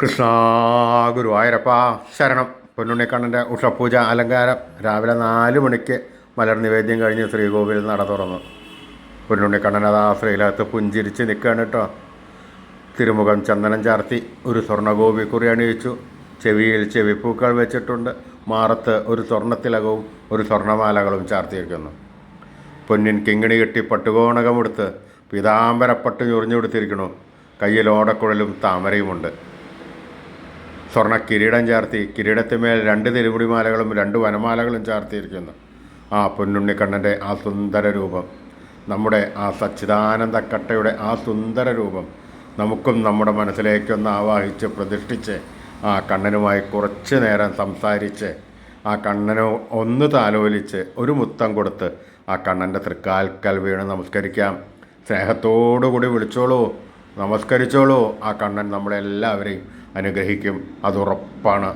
കൃഷ്ണ ഗുരുവായൂരപ്പ ശരണം. പൊന്നുണ്ണിക്കണ്ണൻ്റെ ഉഷപൂജ അലങ്കാരം രാവിലെ 4 മണിക്ക് മലർ നിവേദ്യം കഴിഞ്ഞ് ശ്രീകോവിലിൽ നട തുറന്നു. പൊന്നുണ്ണിക്കണ്ണൻ അതാ ശ്രീലകത്ത് പുഞ്ചിരിച്ച് നിൽക്കുകയാണ് കേട്ടോ. തിരുമുഖം ചന്ദനം ചാർത്തി ഒരു സ്വർണ്ണഗോപിക്കുറി അണിയിച്ചു. ചെവിയിൽ ചെവിപ്പൂക്കൾ വെച്ചിട്ടുണ്ട്. മാറത്ത് ഒരു സ്വർണ്ണത്തിലകവും ഒരു സ്വർണ്ണമാലകളും ചാർത്തിയിരിക്കുന്നു. പൊന്നിൻ കിങ്ങിണി കെട്ടി പട്ടുകോണകമെടുത്ത് പീതാംബരപ്പട്ട് ഞൊറിഞ്ഞു കൊടുത്തിരിക്കണു. കയ്യിൽ ഓടക്കുഴലും താമരയുമുണ്ട്. സ്വർണ്ണ കിരീടം ചാർത്തി കിരീടത്തിന്മേൽ 2 തിരുമുടിമാലകളും 2 വനമാലകളും ചാർത്തിയിരിക്കുന്നു. ആ പൊന്നുണ്ണിക്കണ്ണൻ്റെ ആ സുന്ദര രൂപം, നമ്മുടെ ആ സച്ചിദാനന്ദക്കട്ടയുടെ ആ സുന്ദര രൂപം നമുക്കും നമ്മുടെ മനസ്സിലേക്കൊന്ന് ആവാഹിച്ച് പ്രതിഷ്ഠിച്ച് ആ കണ്ണനുമായി കുറച്ച് നേരം സംസാരിച്ച് ആ കണ്ണനെ ഒന്ന് താലോലിച്ച് ഒരു മുത്തം കൊടുത്ത് ആ കണ്ണൻ്റെ തൃക്കാൽക്കൽ വീണ് നമസ്കരിക്കാം. സ്നേഹത്തോടുകൂടി വിളിച്ചോളൂ, നമസ്കരിച്ചോളൂ. ആ കണ്ണൻ നമ്മളെല്ലാവരെയും അനുഗ്രഹിക്കും, അതുറപ്പാണ്.